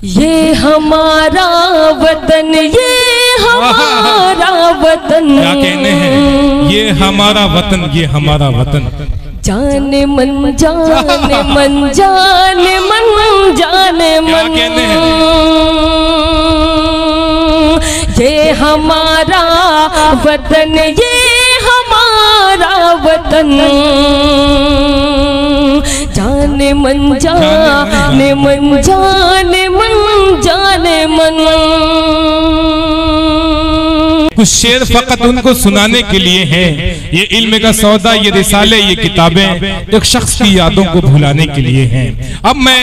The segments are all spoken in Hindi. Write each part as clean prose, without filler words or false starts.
ये हमारा वतन, ये हमारा वतन। क्या कहने हैं? ये हमारा वतन, ये हमारा वतन। जाने मन जाने मन जाने मन जाने मन। क्या कहने हैं? ये हमारा वतन, ये हमारा वतन। जाने मन जाने मन जाने मन जाने मन। कुछ शेर फकत उनको सुनाने के लिए हैं। ये इल्म का सौदा, ये रिसाले, ये किताबें एक शख्स की यादों को भुलाने के लिए हैं। अब मैं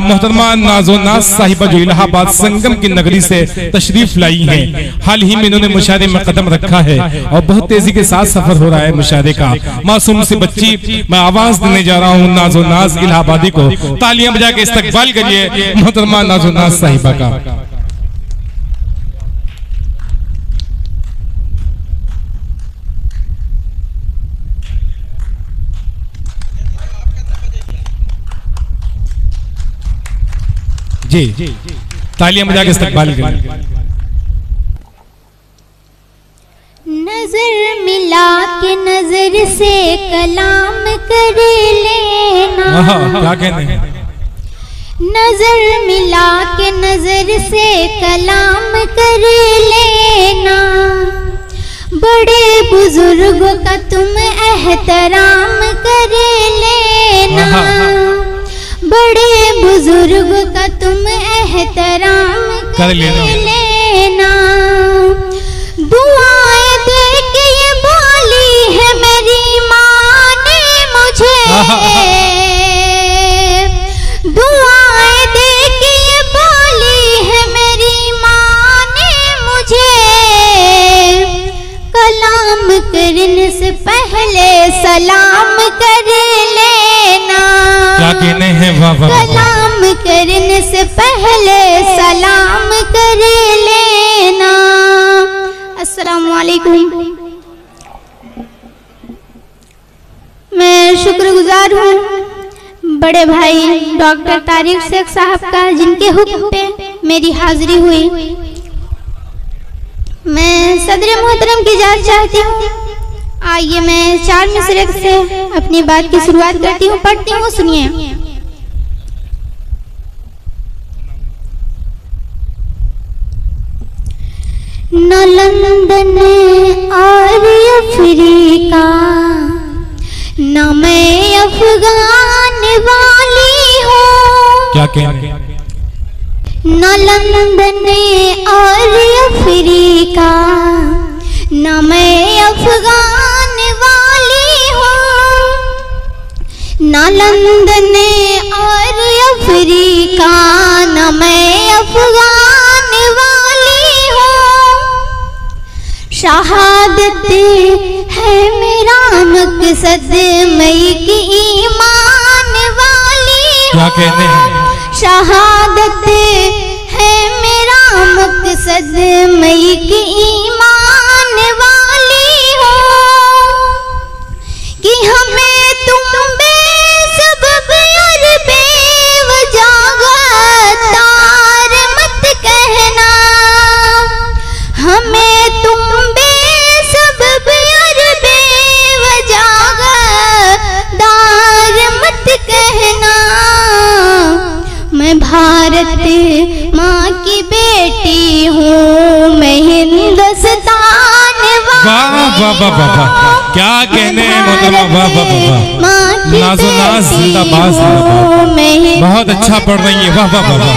मोहतरमा नाज़ो नाज साहिबा जो इलाहाबाद संगम की नगरी से तशरीफ लाई हैं, हाल ही में इन्होंने मुशायरे में कदम रखा है और बहुत तेजी के साथ सफर हो रहा है मुशायरे का। मासूम सी बच्ची, मैं आवाज देने जा रहा हूँ नाज़ो नाज इलाहाबादी को। तालियां बजा के इस्तकबाल करिए मोहतरमा नाज़ो नाज साहिबा का। जी तालियां बजा के इस्तकबाल करें। नजर मिला के नजर से कलाम कर लेना। क्या कहने हैं? नजर मिला के नजर से कलाम कर लेना। बड़े बुजुर्गों का तुम एहतराम कर लेना। बड़े बुजुर्ग का तुम एहतराम कर लेना। दुआएं दे के ये बोली है मेरी माँ ने मुझे। दुआएं दे के ये बोली है मेरी माँ ने मुझे। कलाम करने से पहले सलाम कर लेना। क्या कहने हैं? वाह वाह। कलाम करने से पहले सलाम कर लेना। अस्सलाम वालेकुम। मैं शुक्रगुजार हूँ बड़े भाई डॉक्टर तारिक शेख साहब का, जिनके हुक्म पे मेरी हाजिरी हुई। मैं सदर मोहतरम की इजाज़त चाहती हूँ। आइए मैं 4 मिसरे से अपनी बात की शुरुआत करती हूँ, पढ़ती हूँ, सुनिए। न लंदन और अफ्रीका, न मैं अफगान वाली हूँ। क्या कहने? न लंदन और अफ्रीका, न मैं अफगान वाली हूँ। न लंदन और अफ्रीका, न मैं अफगान वाली हूँ। शहादत है मेरा मकसद, मैं एक ईमान वाली हूँ। क्या कहने हैं? शहादत है मेरा मकसद, मैं एक ईमान वाली हूँ। कि हमें तुम बेसबब और बेवजह तार मत कहना। हमें तुम बेसबब और बेवजह तार मत कहना। मैं भारत माँ की बेटी हूँ, मैं हिंदुस्तान वाह वाह वाह वाह। क्या कहने हैं मोहतरमा? वाह वाह वाह। नाज़ो नाज जिंदाबाद जिंदाबाद। बहुत अच्छा पढ़ रही है। वाह वाह वाह।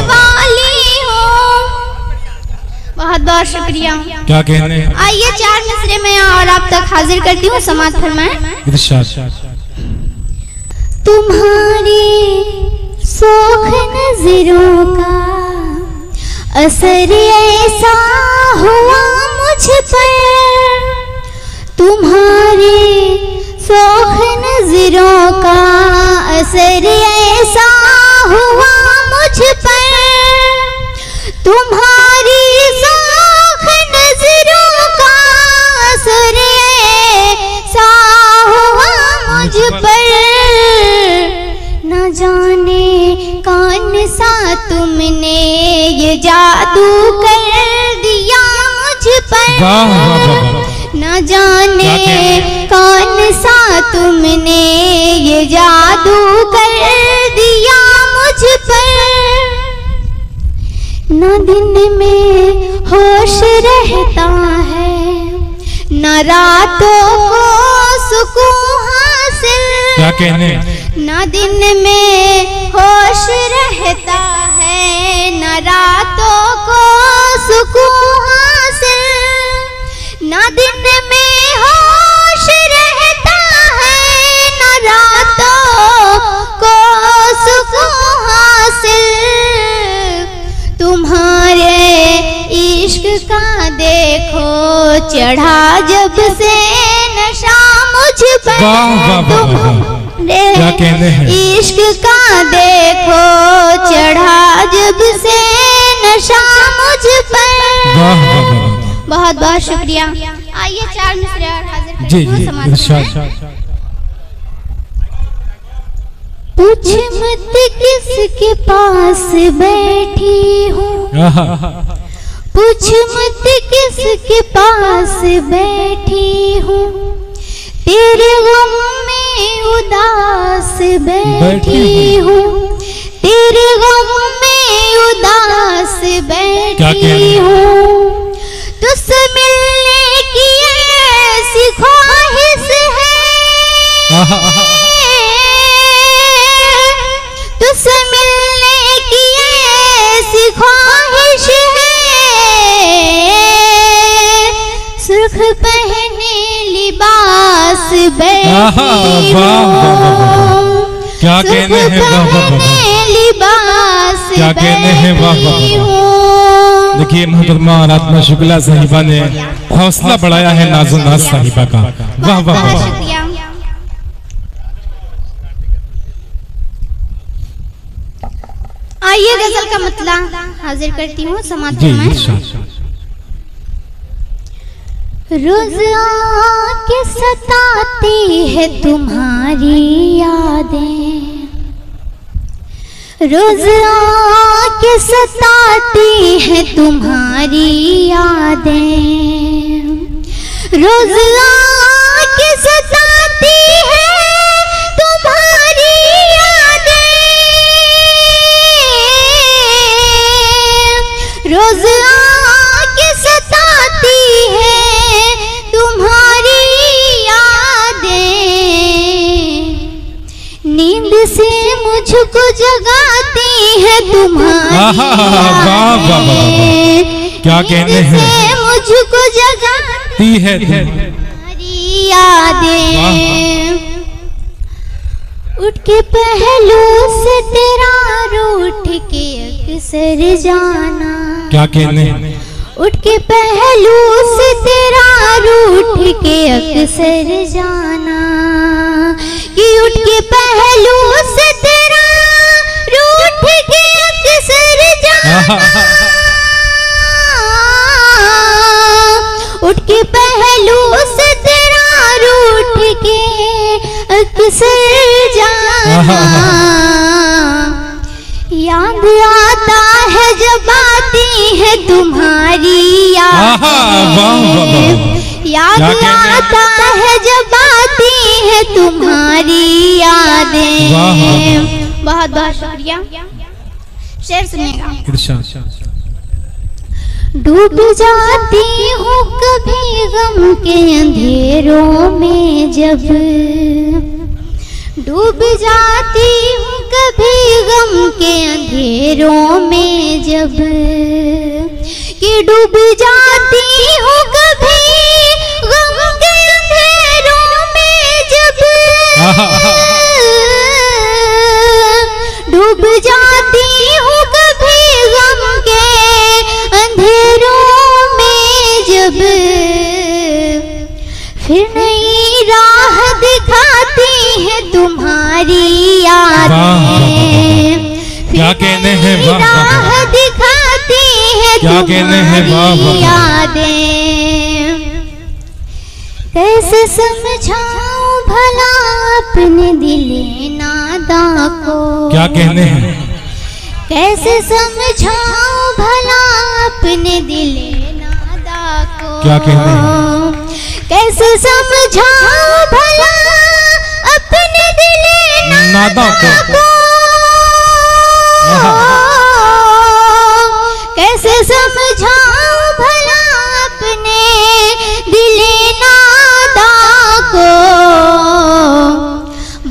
बहुत बहुत शुक्रिया। क्या कहने हैं? आइए 4 मिसरे में और आप तक हाजिर करती हूँ, समाअत फरमाएं। इरशाद। तुम्हारी सोख नजरों का असर ऐसा हुआ मुझ पर। तुम्हारी सोख नजरों का असर ऐसा हुआ मुझ पर। तुम्हारी सोख नजरों का असर ऐसा हुआ मुझ पर। न जाने कौन सा तुमने ये जादू कर दिया मुझ पर। वाह वाह वाह। न जाने कौन सा तुमने ये जादू कर दिया मुझ पर। न दिन में होश रहता है न रातों को सुकून हासिल। क्या कहने? न दिन में होश रहता है न रातों को सुकून हासिल। न दिन में होश रहता है न रातों को सुकून हासिल। तुम्हारे इश्क का देखो चढ़ा जब से नशा मुझ पर। क्या कहने हैं? इश्क का देखो चढ़ा जब से नशा मुझ पर। वाह वाह वाह। बहुत बहुत शुक्रिया। आइए 4 मिसरे और हाजिर करते जी हैं जी समाज में। इरशाद। पूछ मत किसके पास बैठी हूँ। पूछ मत किसके पास बैठी हूँ। तेरे गम में उदास बैठी हूँ। तेरे गम में उदास बैठी हूँ। तुझसे मिलने की ऐसी ख्वाहिश है। तुझसे मिलने की ऐसी ख्वाहिश है। सुर्ख पहने लिबास बैठी हूँ। क्या कहने हैं? लिबास क्या कहने हैं? वाह वाह। देखिए मोहतरमा आराधना शुक्ला साहिबा ने हौसला बढ़ाया है नाज़ो नाज साहिबा का। वाह वाह वाह। शुक्रिया। आइए गजल का मतला हाजिर करती हूँ समाज जी में। इरशाद। रोज आके सताती है तुम्हारी यादें। रोज आके सताती है तुम्हारी यादें। रोज आके सताती है तुम्हारी यादें। रोज आके सताती है तुम्हारी यादें। नींद से मुझको जगाती है तुम्हारी यादें। क्या कहने हैं? मुझको जगाती है तुम्हारी यादें। उठ के पहलू से तेरा रूठ के अक्सर जाना। क्या कहने हैं? उठ के पहलू से तेरा रूठ के अक्सर जाना। कि उठ के पहलू से तेरा रूठ के अक्सर जाना। उठ के पहलू से तेरा रूठ के अक्सर जाना। याद आता है जब आती है तुम्हारी यादें। याद आता है जब आती है तुम्हारी यादें। बहुत बहुत शुक्रिया। शेर सुनिएगा। डूब जाती हूँ कभी गम के अंधेरों में जब। डूब जाती हूँ कभी गम के अंधेरों में जब। कि डूब जाती हूँ कभी गम के अंधेरों में जब। डूब जाती हूँ कभी गम के अंधेरों में जब। फिर नई राह दिखाती है तुम्हारी यादें। क्या कहने हैं? राह दिखाती है क्या कहने हैं? तुम्हारी यादें। कैसे समझाऊं भला अपने दिले नादा को। क्या कहने हैं? कैसे समझाऊं भला अपने दिले नादा को। क्या कहते हैं? कैसे समझाऊं भला अपने दिले नादा को। कैसे समझाऊं भला अपने दिले नादा को।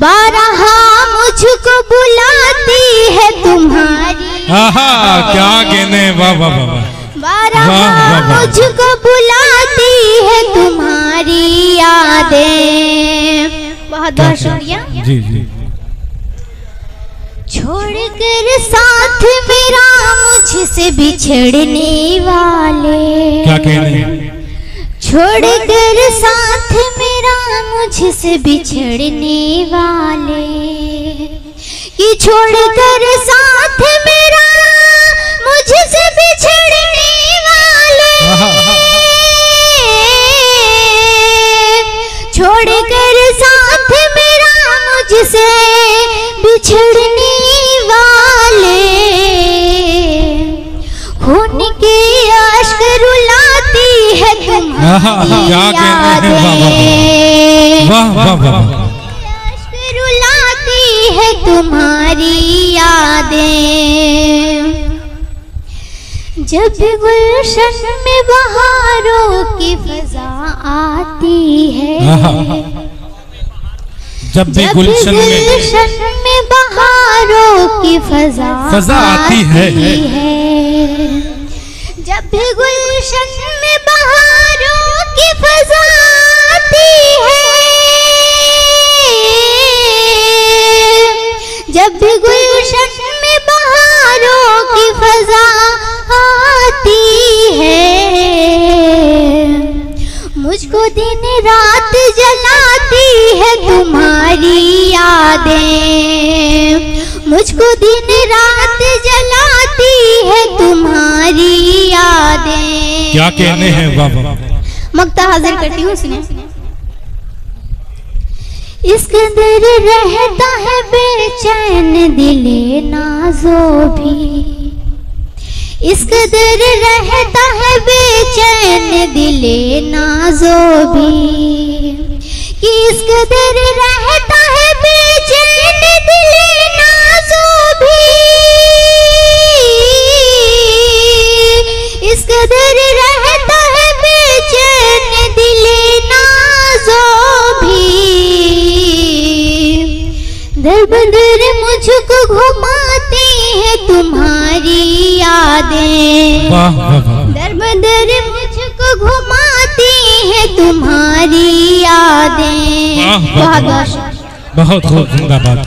बारहा मुझको बुलाती है तुम्हारी। क्या कहने, वाह वाह वाह। बारहा मुझको बुलाती है तुम्हारी यादें। बहुत बहुत शुक्रिया। जी जी। छोड़कर साथ मेरा मुझसे बिछड़ने वाले। क्या कहने हैं? छोड़कर साथ मेरा मुझसे बिछड़ने वाले। कि छोड़कर साथ मेरा मुझसे बिछड़ने वाले। छोड़कर साथ मेरा मुझसे बिछड़ने वाले। खून के अश्क रुलाती है तुम्हारी यादें। वाह वाह वाह। अश्क रुलाती है तुम्हारी यादें। जब गुलशन में बहारों की फजा आती है। जब भी गुलशन में बहारों की फजा आती है। जब भी गुलशन में बहारों की फजा आती है। जब भी गुलशन में बहारों की फजा आती है। मुझको दिन रात जलाती है तुम्हारी यादें। मुझको दिन रात जलाती है तुम्हारी यादें। क्या कहने हैं बाबा? मक्ता हाजिर करती हूँ उसने। इस कदर रहता है बेचैन दिले नाज़ो भी। इस कदर रहता है बेचैन दिले नाज़ो भी। कि इस कदर रहता है बेचैन दिले नाज़ो भी। इस कदर रहता है बेचैन दिले नाज़ो भी। दर बदर मुझको घुमाती है तुम्हारी यादें। दर बदर मुझको घुमाती है तुम्हारी यादें। बहुत बहुत बहुत जिंदाबाद।